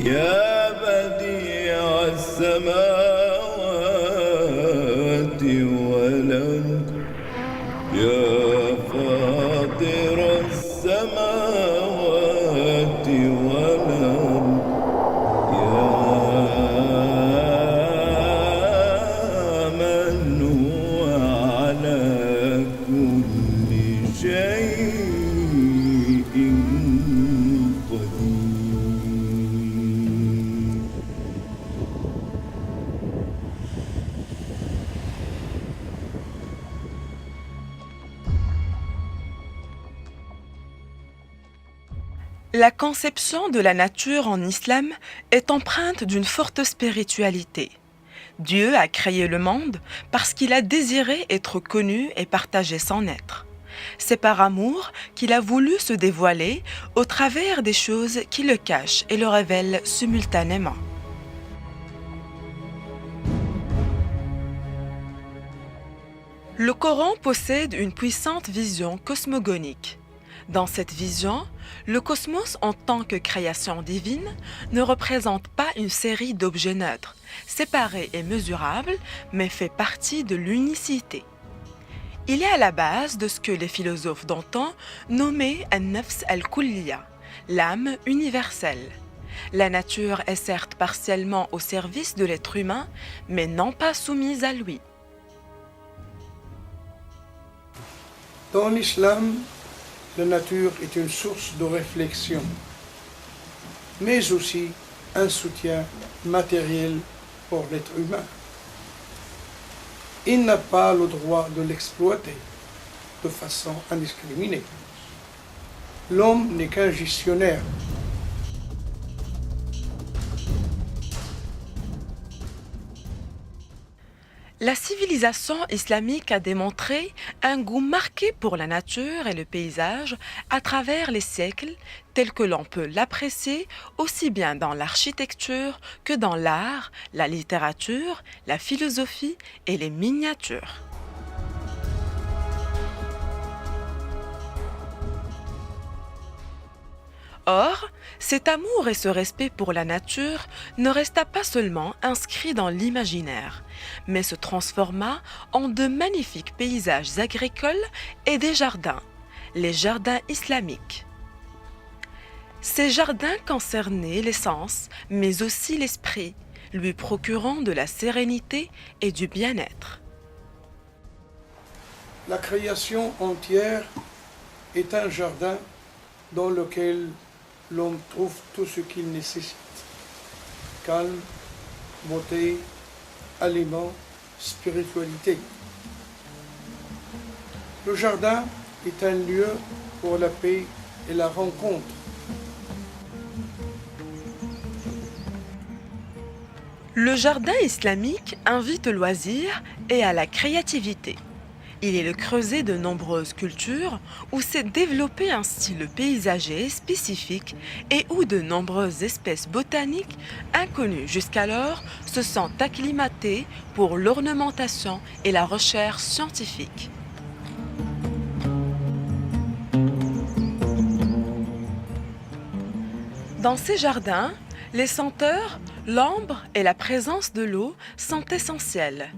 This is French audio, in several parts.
يا بديع السماوات والأرض يا فاطر السماوات والأرض يا من هو على كل شيء قدير. La conception de la nature en islam est empreinte d'une forte spiritualité. Dieu a créé le monde parce qu'il a désiré être connu et partager son être. C'est par amour qu'il a voulu se dévoiler au travers des choses qui le cachent et le révèlent simultanément. Le Coran possède une puissante vision cosmogonique. Dans cette vision, le cosmos en tant que création divine ne représente pas une série d'objets neutres, séparés et mesurables, mais fait partie de l'unicité. Il est à la base de ce que les philosophes d'antan nommaient an-nafs al-kulliya, l'âme universelle. La nature est certes partiellement au service de l'être humain, mais non pas soumise à lui. Dans l'islam, la nature est une source de réflexion, mais aussi un soutien matériel pour l'être humain. Il n'a pas le droit de l'exploiter de façon indiscriminée. L'homme n'est qu'un gestionnaire. La civilisation islamique a démontré un goût marqué pour la nature et le paysage à travers les siècles, tel que l'on peut l'apprécier aussi bien dans l'architecture que dans l'art, la littérature, la philosophie et les miniatures. Or, cet amour et ce respect pour la nature ne resta pas seulement inscrit dans l'imaginaire, mais se transforma en de magnifiques paysages agricoles et des jardins, les jardins islamiques. Ces jardins concernaient les sens, mais aussi l'esprit, lui procurant de la sérénité et du bien-être. La création entière est un jardin dans lequel l'homme trouve tout ce qu'il nécessite. Calme, beauté, aliments, spiritualité. Le jardin est un lieu pour la paix et la rencontre. Le jardin islamique invite au loisir et à la créativité. Il est le creuset de nombreuses cultures où s'est développé un style paysager spécifique et où de nombreuses espèces botaniques inconnues jusqu'alors se sont acclimatées pour l'ornementation et la recherche scientifique. Dans ces jardins, les senteurs, l'ambre et la présence de l'eau sont essentielles.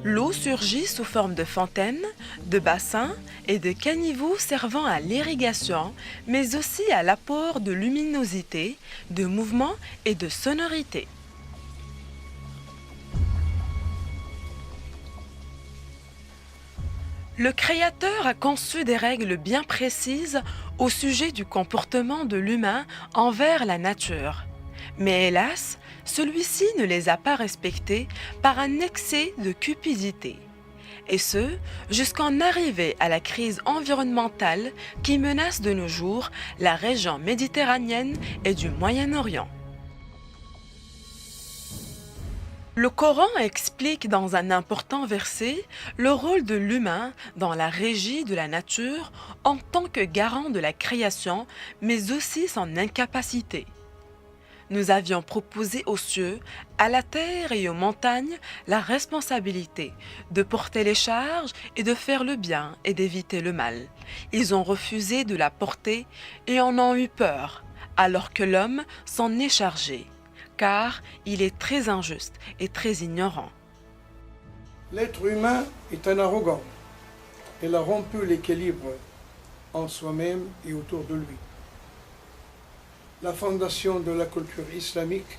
L'eau surgit sous forme de fontaines, de bassins et de caniveaux servant à l'irrigation, mais aussi à l'apport de luminosité, de mouvement et de sonorité. Le Créateur a conçu des règles bien précises au sujet du comportement de l'humain envers la nature. Mais hélas, celui-ci ne les a pas respectés par un excès de cupidité. Et ce, jusqu'en arriver à la crise environnementale qui menace de nos jours la région méditerranéenne et du Moyen-Orient. Le Coran explique dans un important verset le rôle de l'humain dans la régie de la nature en tant que garant de la création, mais aussi son incapacité. Nous avions proposé aux cieux, à la terre et aux montagnes la responsabilité de porter les charges et de faire le bien et d'éviter le mal. Ils ont refusé de la porter et en ont eu peur, alors que l'homme s'en est chargé. car il est très injuste et très ignorant. L'être humain est un arrogant. Il a rompu l'équilibre en soi-même et autour de lui. La fondation de la culture islamique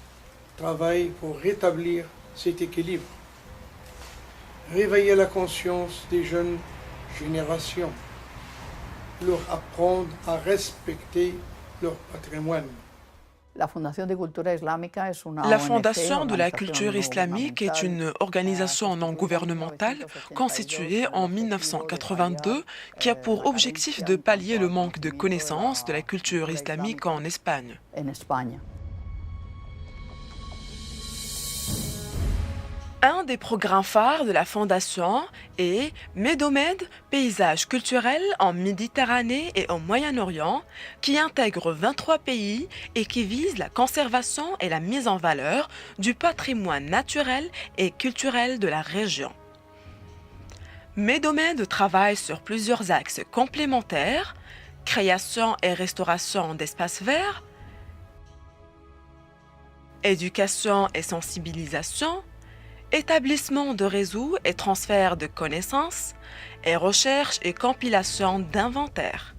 travaille pour rétablir cet équilibre, réveiller la conscience des jeunes générations, leur apprendre à respecter leur patrimoine. La Fondation de la culture islamique est une organisation non gouvernementale constituée en 1982 qui a pour objectif de pallier le manque de connaissances de la culture islamique en Espagne. Un des programmes phares de la Fondation est Medomed, paysages culturels en Méditerranée et au Moyen-Orient, qui intègre 23 pays et qui vise la conservation et la mise en valeur du patrimoine naturel et culturel de la région. Medomed travaille sur plusieurs axes complémentaires, création et restauration d'espaces verts, éducation et sensibilisation, établissement de réseaux et transfert de connaissances, et recherche et compilation d'inventaires.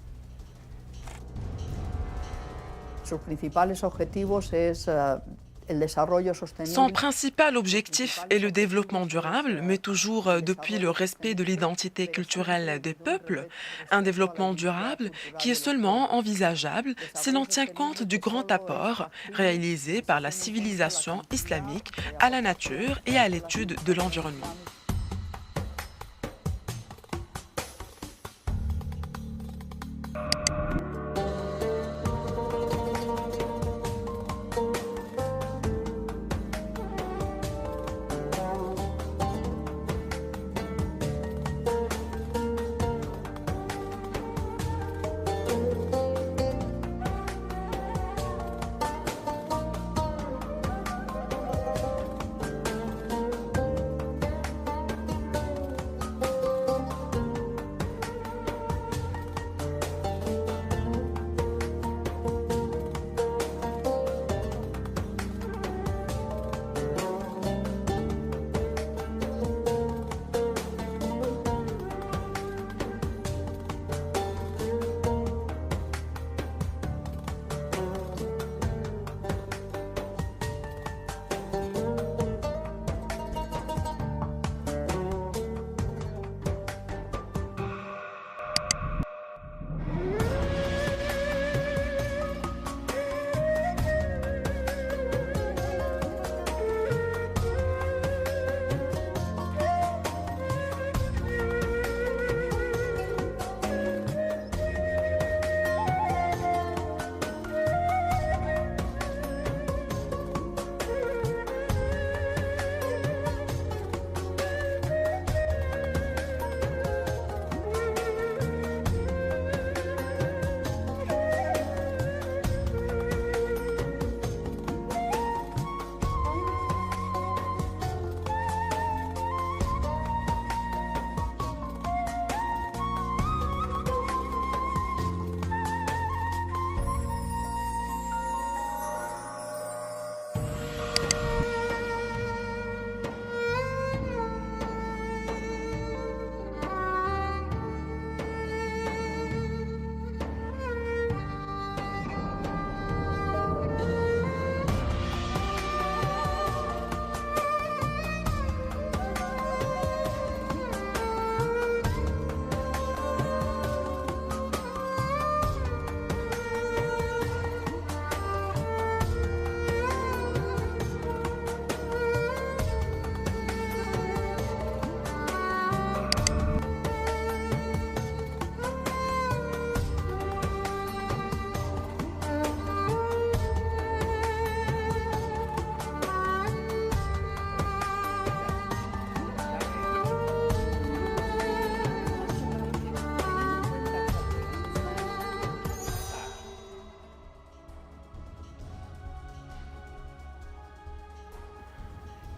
Son principal objectif est le développement durable, mais toujours depuis le respect de l'identité culturelle des peuples, un développement durable qui est seulement envisageable si l'on tient compte du grand apport réalisé par la civilisation islamique à la nature et à l'étude de l'environnement.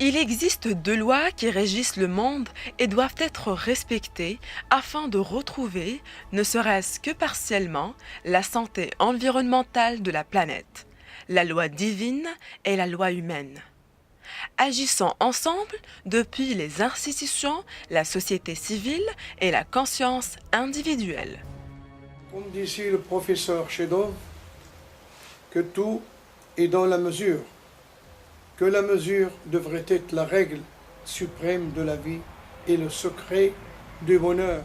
Il existe 2 lois qui régissent le monde et doivent être respectées afin de retrouver, ne serait-ce que partiellement, la santé environnementale de la planète. la loi divine et la loi humaine. Agissant ensemble depuis les institutions, la société civile et la conscience individuelle. Comme disait le professeur Chedov, que tout est dans la mesure, que la mesure devrait être la règle suprême de la vie et le secret du bonheur.